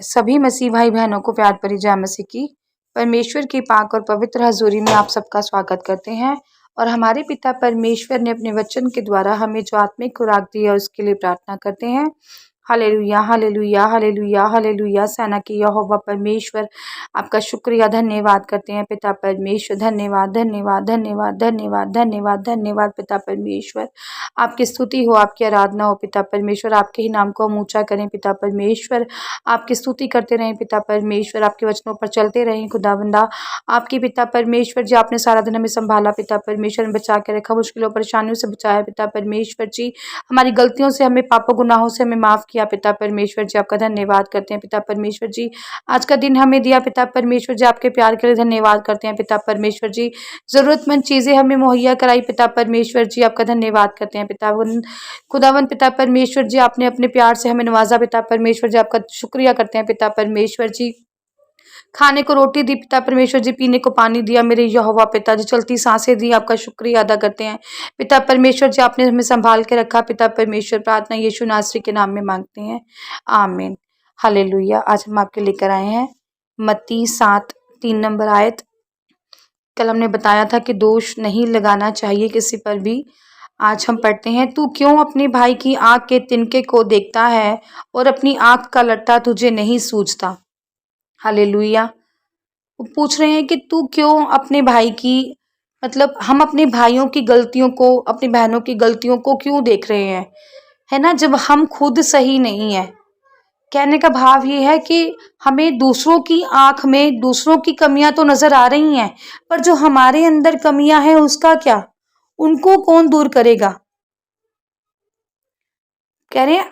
सभी मसीह भाई बहनों को प्यार भरी जय मसीह की। परमेश्वर की पाक और पवित्र हजूरी में आप सबका स्वागत करते हैं और हमारे पिता परमेश्वर ने अपने वचन के द्वारा हमें जो आत्मिक खुराक दी है उसके लिए प्रार्थना करते हैं। Hallelujah hallelujah hallelujah hallelujah. सेना की यहोवा परमेश्वर आपका शुक्रिया धन्यवाद करते हैं पिता परमेश्वर। धन्यवाद धन्यवाद धन्यवाद धन्यवाद धन्यवाद धन्यवाद पिता परमेश्वर। आपकी स्तुति हो, आपकी आराधना हो पिता परमेश्वर। आपके ही नाम को हम ऊंचा करें पिता परमेश्वर। आपकी स्तुति करते रहें पिता परमेश्वर। आपके वचनों पर चलते रहें खुदावंदा। आपके पिता परमेश्वर जी आपने सारा दिन हमें संभाला पिता परमेश्वर ने बचा के रखा, मुश्किलों परेशानियों से बचाया पिता परमेश्वर जी। हमारी गलतियों से हमें पापों गुनाहों से हमें माफ किया पिता परमेश्वर जी। आपका धन्यवाद करते हैं पिता परमेश्वर जी। आज का दिन हमें दिया पिता परमेश्वर जी, आपके प्यार के लिए धन्यवाद करते हैं पिता परमेश्वर जी। जरूरतमंद चीजें हमें मुहैया कराई पिता परमेश्वर जी। आपका धन्यवाद करते हैं पिता खुदावन पिता परमेश्वर जी। आपने अपने प्यार से हमें नवाजा पिता परमेश्वर जी। आपका शुक्रिया करते हैं पिता परमेश्वर जी। खाने को रोटी दी पिता परमेश्वर जी, पीने को पानी दिया मेरे यहोवा पिताजी, चलती सांसें दी, आपका शुक्रिया अदा करते हैं पिता परमेश्वर जी। आपने हमें संभाल के रखा पिता परमेश्वर। प्रार्थना यीशु नासरी के नाम में मांगते हैं, आमीन। हालेलुया। आज हम आपके लेकर आए हैं मत्ती 7:3 आयत। कल हमने बताया था कि दोष नहीं लगाना चाहिए किसी पर भी। आज हम पढ़ते हैं, तू क्यों अपने भाई की आंख के तिनके को देखता है और अपनी आंख का लट्टा तुझे नहीं सूझता। हालेलुया। वो पूछ रहे हैं कि तू क्यों अपने भाई की, मतलब हम अपने भाइयों की गलतियों को, अपनी बहनों की गलतियों को क्यों देख रहे हैं, है ना, जब हम खुद सही नहीं है। कहने का भाव ये है कि हमें दूसरों की आंख में दूसरों की कमियां तो नजर आ रही हैं, पर जो हमारे अंदर कमियां हैं उसका क्या, उनको कौन दूर करेगा। कह रहे हैं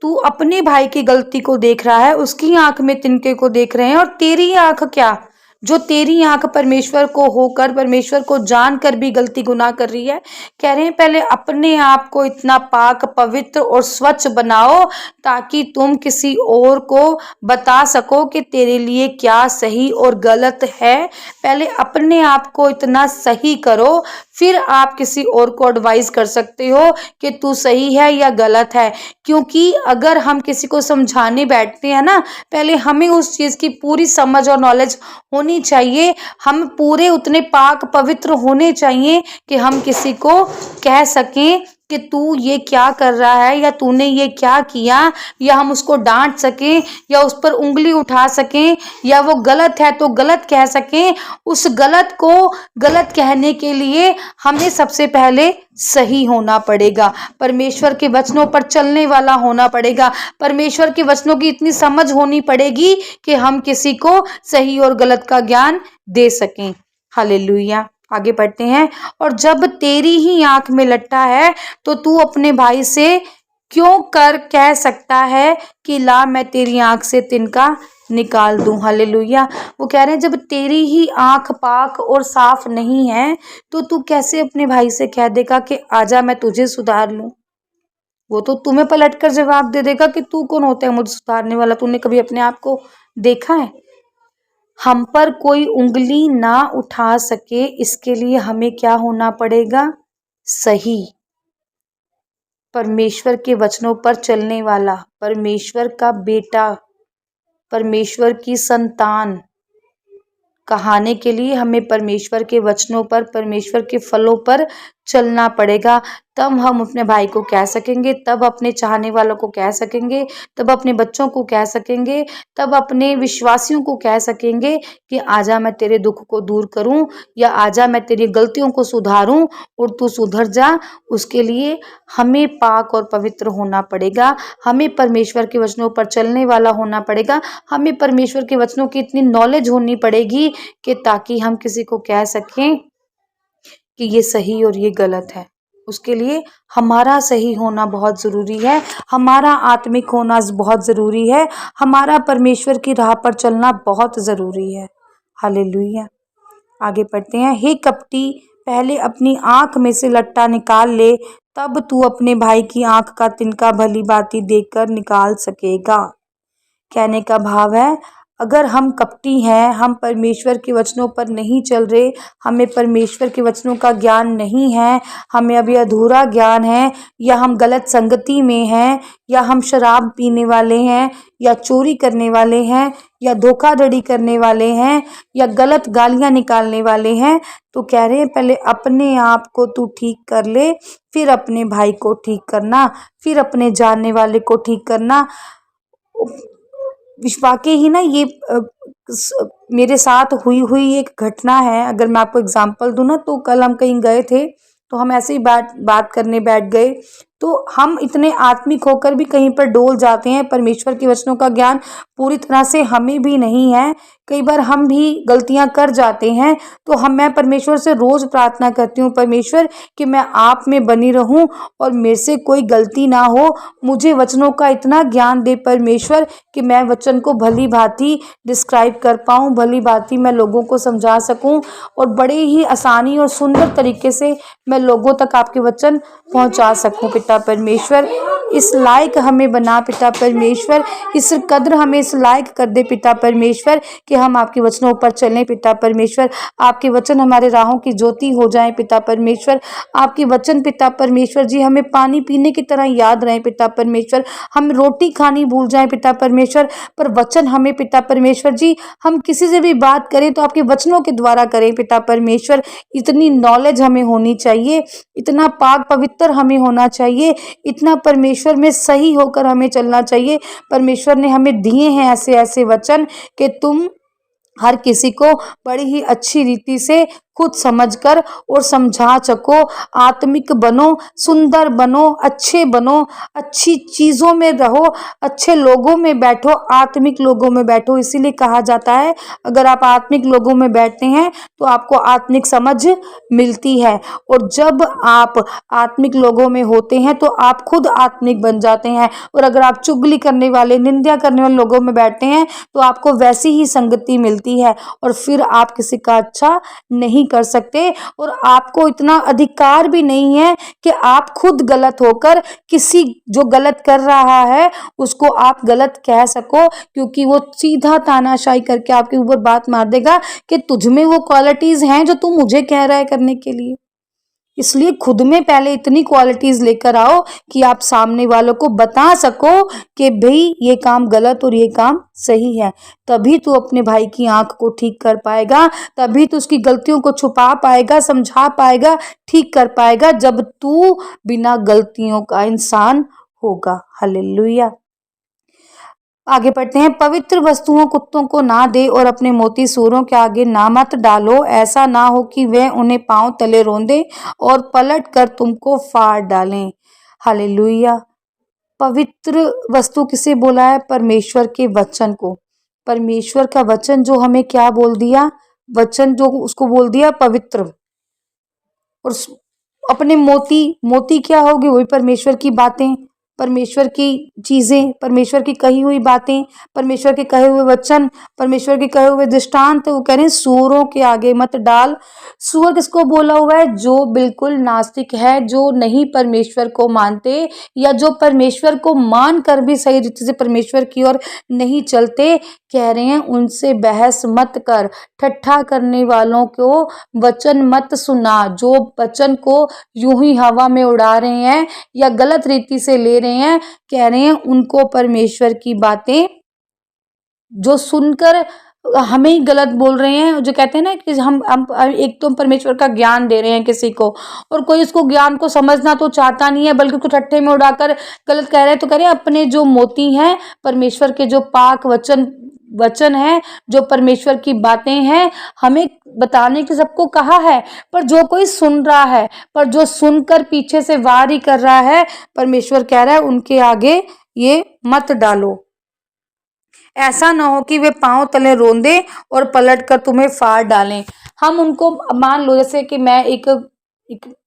तू अपने भाई की गलती को देख रहा है, उसकी आंख में तिनके को देख रहे हैं, और तेरी आंख क्या, जो तेरी आंख परमेश्वर को होकर, परमेश्वर को जानकर भी गलती गुनाह कर रही है। कह रहे हैं पहले अपने आप को इतना पाक पवित्र और स्वच्छ बनाओ ताकि तुम किसी और को बता सको कि तेरे लिए क्या सही और गलत है। पहले अपने आप को इतना सही करो, फिर आप किसी और को एडवाइस कर सकते हो कि तू सही है या गलत है। क्योंकि अगर हम किसी को समझाने बैठते हैं ना, पहले हमें उस चीज की पूरी समझ और नॉलेज होनी चाहिए। हम पूरे उतने पाक पवित्र होने चाहिए कि हम किसी को कह सकें कि तू ये क्या कर रहा है या तूने ये क्या किया, या हम उसको डांट सकें या उस पर उंगली उठा सकें, या वो गलत है तो गलत कह सकें। उस गलत को गलत कहने के लिए हमें सबसे पहले सही होना पड़ेगा, परमेश्वर के वचनों पर चलने वाला होना पड़ेगा, परमेश्वर के वचनों की इतनी समझ होनी पड़ेगी कि हम किसी को सही और गलत का ज्ञान दे सकें। हालेलुया। आगे बढ़ते हैं, और जब तेरी ही आंख में लट्टा है तो तू अपने भाई से क्यों कर कह सकता है कि ला मैं तेरी आंख से तिनका निकाल दूं। हालेलुया। वो कह रहे हैं जब तेरी ही आंख पाक और साफ नहीं है तो तू कैसे अपने भाई से कह देगा कि आजा मैं तुझे सुधार लूं। वो तो तुम्हें पलट कर जवाब दे देगा कि तू कौन होता है मुझे सुधारने वाला, तूने कभी अपने आप को देखा है। हम पर कोई उंगली ना उठा सके इसके लिए हमें क्या होना पड़ेगा, सही, परमेश्वर के वचनों पर चलने वाला, परमेश्वर का बेटा, परमेश्वर की संतान कहाने के लिए हमें परमेश्वर के वचनों पर, परमेश्वर के फलों पर चलना पड़ेगा। तब हम अपने भाई को कह सकेंगे, तब अपने चाहने वालों को कह सकेंगे, तब अपने बच्चों को कह सकेंगे, तब अपने विश्वासियों को कह सकेंगे कि आजा मैं तेरे दुख को दूर करूं, या आजा मैं तेरी गलतियों को सुधारूं और तू सुधर जा। उसके लिए हमें पाक और पवित्र होना पड़ेगा, हमें परमेश्वर के वचनों पर चलने वाला होना पड़ेगा, हमें परमेश्वर के वचनों की इतनी नॉलेज होनी पड़ेगी कि ताकि हम किसी को कह सकें कि ये सही और ये गलत है। उसके लिए हमारा सही होना बहुत ज़रूरी है, हमारा आत्मिक होना बहुत ज़रूरी है, हमारा परमेश्वर की राह पर चलना बहुत ज़रूरी है। हालेलुया। आगे पढ़ते हैं, हे कपटी, पहले अपनी आंख में से लट्टा निकाल ले, तब तू अपने भाई की आंख का तिनका भली भांति देखकर निकाल सकेगा। कहने का भाव है, अगर हम कपटी हैं, हम परमेश्वर के वचनों पर नहीं चल रहे, हमें परमेश्वर के वचनों का ज्ञान नहीं है, हमें अभी अधूरा ज्ञान है, या हम गलत संगति में हैं, या हम शराब पीने वाले हैं, या चोरी करने वाले हैं, या धोखाधड़ी करने वाले हैं, या गलत गालियां निकालने वाले हैं, तो कह रहे हैं पहले अपने आप को तू ठीक कर ले, फिर अपने भाई को ठीक करना, फिर अपने जानने वाले को ठीक करना। वाकई ही ना ये मेरे साथ हुई हुई एक घटना है। अगर मैं आपको एग्जांपल दूं ना, तो कल हम कहीं गए थे, तो हम ऐसे ही बात करने बैठ गए, तो हम इतने आत्मिक होकर भी कहीं पर डोल जाते हैं। परमेश्वर के वचनों का ज्ञान पूरी तरह से हमें भी नहीं है, कई बार हम भी गलतियां कर जाते हैं। तो मैं परमेश्वर से रोज प्रार्थना करती हूँ, परमेश्वर कि मैं आप में बनी रहूं और मेरे से कोई गलती ना हो। मुझे वचनों का इतना ज्ञान दे परमेश्वर कि मैं वचन को भली भांति डिस्क्राइब कर पाऊँ, भली भांति मैं लोगों को समझा सकूँ, और बड़े ही आसानी और सुंदर तरीके से मैं लोगों तक आपके वचन पहुंचा सकूं। पिता परमेश्वर, इस लायक हमें बना पिता परमेश्वर, इस कद्र हमें इस लायक कर दे पिता परमेश्वर कि हम आपके वचनों पर चलें पिता परमेश्वर। आपके वचन हमारे राहों की ज्योति हो जाएं पिता परमेश्वर। आपके वचन पिता परमेश्वर जी हमें पानी पीने की तरह याद रहें पिता परमेश्वर। हम रोटी खानी भूल जाएं पिता परमेश्वर, पर वचन हमें पिता परमेश्वर जी, हम किसी से भी बात करें तो आपके वचनों के द्वारा करें पिता परमेश्वर। इतनी नॉलेज हमें होनी चाहिए, इतना पाक पवित्र हमें होना चाहिए, इतना परमेश्वर में सही होकर हमें चलना चाहिए। परमेश्वर ने हमें दिए हैं ऐसे ऐसे वचन कि तुम हर किसी को बड़ी ही अच्छी रीति से खुद समझकर और समझा सको। आत्मिक बनो, सुंदर बनो, अच्छे बनो, अच्छी चीजों में रहो, अच्छे लोगों में बैठो, आत्मिक लोगों में बैठो। इसीलिए कहा जाता है अगर आप आत्मिक लोगों में बैठते हैं तो आपको आत्मिक समझ मिलती है, और जब आप आत्मिक लोगों में होते हैं तो आप खुद आत्मिक बन जाते हैं। और अगर आप चुगली करने वाले, निंदा करने वाले लोगों में बैठते हैं तो आपको वैसी ही संगति मिलती है, और फिर आप किसी का अच्छा नहीं कर सकते, और आपको इतना अधिकार भी नहीं है कि आप खुद गलत होकर किसी जो गलत कर रहा है उसको आप गलत कह सको, क्योंकि वो सीधा तानाशाही करके आपके ऊपर बात मार देगा कि तुझ में वो क्वालिटीज हैं जो तू मुझे कह रहा है करने के लिए। इसलिए खुद में पहले इतनी क्वालिटीज लेकर आओ कि आप सामने वालों को बता सको कि भाई ये काम गलत और ये काम सही है। तभी तू अपने भाई की आंख को ठीक कर पाएगा, तभी तू उसकी गलतियों को छुपा पाएगा, समझा पाएगा, ठीक कर पाएगा, जब तू बिना गलतियों का इंसान होगा। हालेलुया। आगे बढ़ते हैं। पवित्र वस्तुओं कुत्तों को ना दे और अपने मोती सूरों के आगे ना मत डालो, ऐसा ना हो कि वे उन्हें पांव तले रौंदे और पलट कर तुमको फाड़ डालें। हालेलुया। पवित्र वस्तु किसे बोला है? परमेश्वर के वचन को। परमेश्वर का वचन जो हमें क्या बोल दिया? वचन जो उसको बोल दिया पवित्र। और अपने मोती क्या होगी? वही परमेश्वर की बातें, परमेश्वर की चीजें, परमेश्वर की कही हुई बातें, परमेश्वर के कहे हुए वचन, परमेश्वर के कहे हुए दृष्टांत। वो कह रहे हैं सूरों के आगे मत डाल। सूअर किसको बोला हुआ है? जो बिल्कुल नास्तिक है, जो नहीं परमेश्वर को मानते, या जो परमेश्वर को मान कर भी सही रीति से परमेश्वर की ओर नहीं चलते। कह रहे हैं उनसे बहस मत कर, ठट्ठा करने वालों को वचन मत सुना, जो वचन को यूं ही हवा में उड़ा रहे हैं या गलत रीति से ले रहे हैं। कह रहे हैं उनको परमेश्वर की बातें जो सुनकर हमें ही गलत बोल रहे हैं, जो कहते हैं ना कि हम एक तो परमेश्वर का ज्ञान दे रहे हैं किसी को, और कोई उसको ज्ञान को समझना तो चाहता नहीं है, बल्कि उसको ठट्ठे में उड़ाकर गलत कह रहे हैं। तो कह रहे हैं अपने जो मोती हैं, परमेश्वर के जो पाक वचन है, जो परमेश्वर की बातें हैं, हमें बताने की सबको कहा है। पर जो कोई सुन रहा है, पर जो सुनकर पीछे से वार ही कर रहा है, परमेश्वर कह रहा है उनके आगे ये मत डालो। ऐसा ना हो कि वे पांव तले रोंदे और पलटकर तुम्हें फाड़ डालें। हम उनको, मान लो जैसे कि मैं एक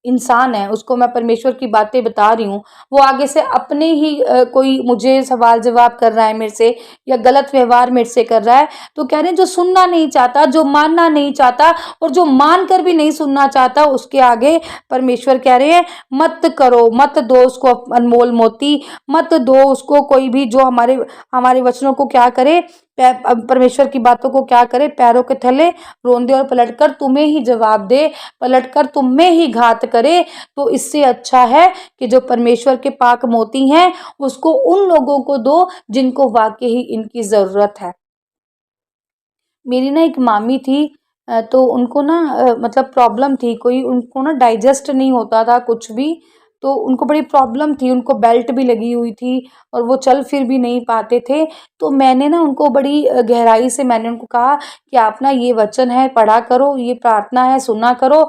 इंसान है, उसको मैं परमेश्वर की बातें बता रही हूँ, वो आगे से अपने ही कोई मुझे सवाल जवाब कर रहा है मेरे से, या गलत व्यवहार मेरे से कर रहा है, तो कह रहे हैं जो सुनना नहीं चाहता, जो मानना नहीं चाहता, और जो मान कर भी नहीं सुनना चाहता, उसके आगे परमेश्वर कह रहे हैं मत करो, मत दो उसको अनमोल मोती, मत दो उसको कोई भी जो हमारे वचनों को क्या करे, परमेश्वर की बातों को क्या करे, पैरों के थले रोन दे और पलटकर तुम्हें ही जवाब दे, पलटकर तुम्हें ही घात करे। तो इससे अच्छा है कि जो परमेश्वर के पाक मोती हैं उसको उन लोगों को दो जिनको वाकई ही इनकी जरूरत है। मेरी ना एक मामी थी, तो उनको ना मतलब प्रॉब्लम थी कोई, उनको ना डाइजेस्ट नहीं होता था कुछ भी, तो उनको बड़ी प्रॉब्लम थी, उनको बेल्ट भी लगी हुई थी और वो चल फिर भी नहीं पाते थे। तो मैंने ना उनको बड़ी गहराई से मैंने उनको कहा कि आप ना ये वचन है पढ़ा करो, ये प्रार्थना है सुना करो,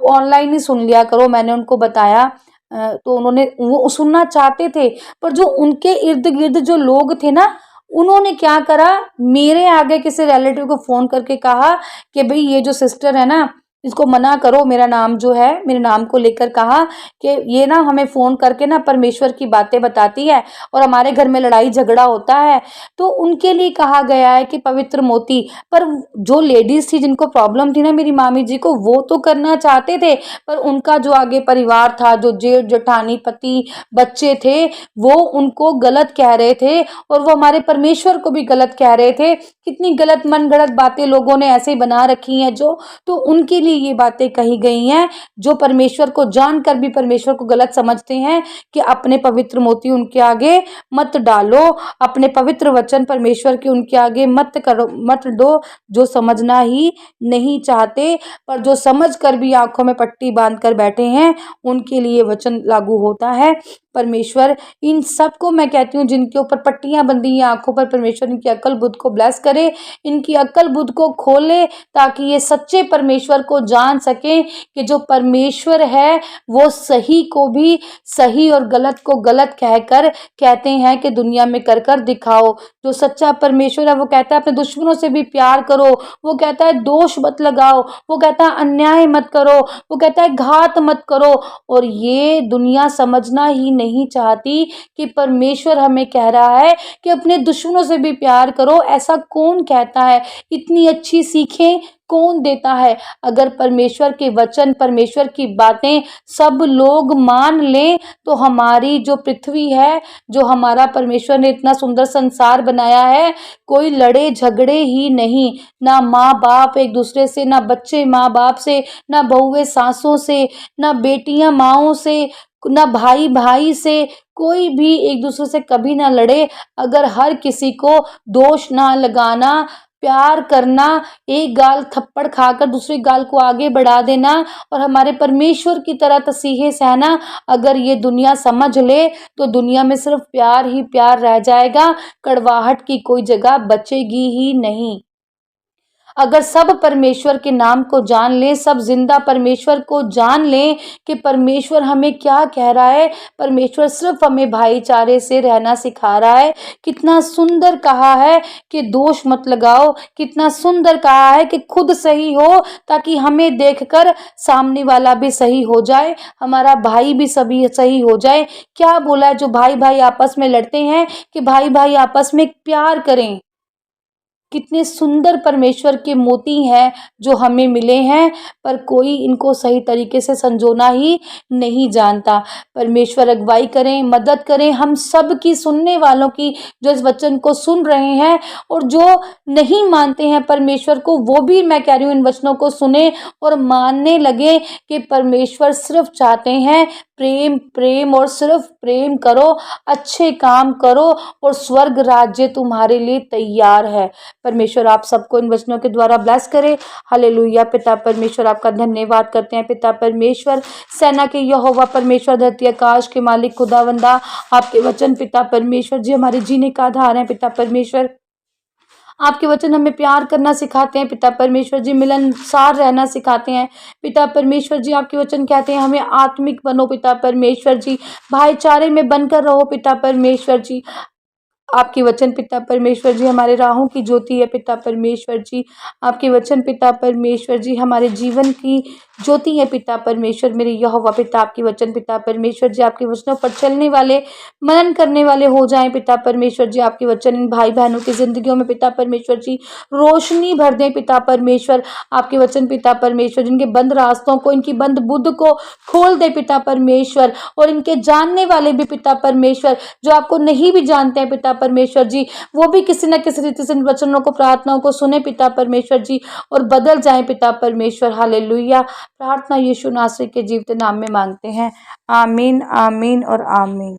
ऑनलाइन ही सुन लिया करो, मैंने उनको बताया। तो उन्होंने वो सुनना चाहते थे, पर जो उनके इर्द गिर्द जो लोग थे ना, उन्होंने क्या करा, मेरे आगे किसी रिलेटिव को फोन करके कहा कि भाई ये जो सिस्टर है ना इसको मना करो, मेरा नाम जो है मेरे नाम को लेकर कहा कि ये ना हमें फोन करके ना परमेश्वर की बातें बताती है और हमारे घर में लड़ाई झगड़ा होता है। तो उनके लिए कहा गया है कि पवित्र मोती। पर जो लेडीज थी जिनको प्रॉब्लम थी ना मेरी मामी जी को, वो तो करना चाहते थे, पर उनका जो आगे परिवार था, जो जेठ जेठानी पति बच्चे थे, वो उनको गलत कह रहे थे और वो हमारे परमेश्वर को भी गलत कह रहे थे। कितनी गलत मन गढ़ंत बातें लोगों ने ऐसे ही बना रखी हैं जो, तो उनके लिए ये बातें कही गई हैं। जो परमेश्वर को जानकर भी परमेश्वर को गलत समझते हैं कि अपने पवित्र मोती उनके आगे मत डालो, अपने पवित्र वचन परमेश्वर के उनके आगे मत करो, मत दो, जो समझना ही नहीं चाहते, पर जो समझ कर भी आंखों में पट्टी बांध कर बैठे हैं उनके लिए वचन लागू होता है। परमेश्वर इन सबको मैं कहती हूँ जिनके ऊपर पट्टियां बंधी हैं आंखों पर, परमेश्वर इनकी अक्ल बुद्ध को ब्लेस करे, इनकी अक्ल बुद्ध को खोले, ताकि ये सच्चे परमेश्वर को जान सकें कि जो परमेश्वर है वो सही को भी सही और गलत को गलत कहकर कहते हैं कि दुनिया में कर कर दिखाओ। जो सच्चा परमेश्वर है वो कहता है अपने दुश्मनों से भी प्यार करो, वो कहता है दोष मत लगाओ, वो कहता है अन्याय मत करो, वो कहता है घात मत करो। और ये दुनिया समझना ही नहीं चाहती कि परमेश्वर हमें कह रहा है कि अपने दुश्मनों से भी प्यार करो। ऐसा कौन कहता है? इतनी अच्छी सीखें कौन देता है? अगर परमेश्वर के वचन, परमेश्वर की बातें सब लोग मान लें तो हमारी जो पृथ्वी है, जो हमारा परमेश्वर ने इतना सुंदर संसार बनाया है, कोई लड़े झगड़े ही नहीं, ना माँ बाप एक दूसरे से, ना बच्चे माँ बाप से, ना बहुएं सासों से, ना बेटियां माओं से, ना भाई भाई से, कोई भी एक दूसरे से कभी ना लड़े। अगर हर किसी को दोष ना लगाना, प्यार करना, एक गाल थप्पड़ खाकर दूसरी गाल को आगे बढ़ा देना और हमारे परमेश्वर की तरह तसीहे सहना, अगर ये दुनिया समझ ले तो दुनिया में सिर्फ प्यार ही प्यार रह जाएगा, कड़वाहट की कोई जगह बचेगी ही नहीं। अगर सब परमेश्वर के नाम को जान लें, सब जिंदा परमेश्वर को जान लें कि परमेश्वर हमें क्या कह रहा है, परमेश्वर सिर्फ हमें भाईचारे से रहना सिखा रहा है। कितना सुंदर कहा है कि दोष मत लगाओ, कितना सुंदर कहा है कि खुद सही हो ताकि हमें देखकर सामने वाला भी सही हो जाए, हमारा भाई भी सभी सही हो जाए। क्या बोला है? जो भाई भाई आपस में लड़ते हैं कि भाई भाई आपस में प्यार करें। कितने सुंदर परमेश्वर के मोती हैं जो हमें मिले हैं, पर कोई इनको सही तरीके से संजोना ही नहीं जानता। परमेश्वर अगुवाई करें, मदद करें हम सब की, सुनने वालों की, जो इस वचन को सुन रहे हैं और जो नहीं मानते हैं परमेश्वर को, वो भी मैं कह रही हूँ इन वचनों को सुने और मानने लगे कि परमेश्वर सिर्फ चाहते हैं प्रेम, प्रेम और सिर्फ प्रेम करो, अच्छे काम करो और स्वर्ग राज्य तुम्हारे लिए तैयार है। परमेश्वर आप सबको इन वचनों के द्वारा ब्लेस करे। हालेलुया। पिता परमेश्वर आपका धन्यवाद करते हैं। पिता परमेश्वर सेना के यहोवा परमेश्वर, धरती आकाश के मालिक खुदावंदा, आपके वचन पिता परमेश्वर जी हमारे जीने का आधार है। पिता परमेश्वर आपके वचन हमें प्यार करना सिखाते हैं। पिता परमेश्वर जी मिलनसार रहना सिखाते हैं। पिता परमेश्वर जी आपके वचन कहते हैं हमें आत्मिक बनो। पिता परमेश्वर जी भाईचारे में बनकर रहो। पिता परमेश्वर जी आपके वचन पिता परमेश्वर जी हमारे राहों की ज्योति है। पिता परमेश्वर जी आपके वचन पिता परमेश्वर जी हमारे जीवन की ज्योति है। पिता परमेश्वर मेरे यहोवा पिता आपके वचन पिता परमेश्वर जी आपके वचनों पर चलने वाले, मनन करने वाले हो जाएं। पिता परमेश्वर जी आपके वचन इन भाई बहनों की जिंदगियों में पिता परमेश्वर जी रोशनी भर दें। पिता परमेश्वर आपके वचन पिता परमेश्वर जिनके बंद रास्तों को, इनकी बंद बुद्ध को खोल दे पिता परमेश्वर, और इनके जानने वाले भी पिता परमेश्वर जो आपको नहीं भी जानते हैं पिता परमेश्वर जी, वो भी किसी न किसी रीति से इन वचनों को, प्रार्थनाओं को सुने पिता परमेश्वर जी, और बदल जाएं पिता परमेश्वर। हालेलुया। प्रार्थना यीशु नासरी के जीवते नाम में मांगते हैं। आमीन, आमीन और आमीन।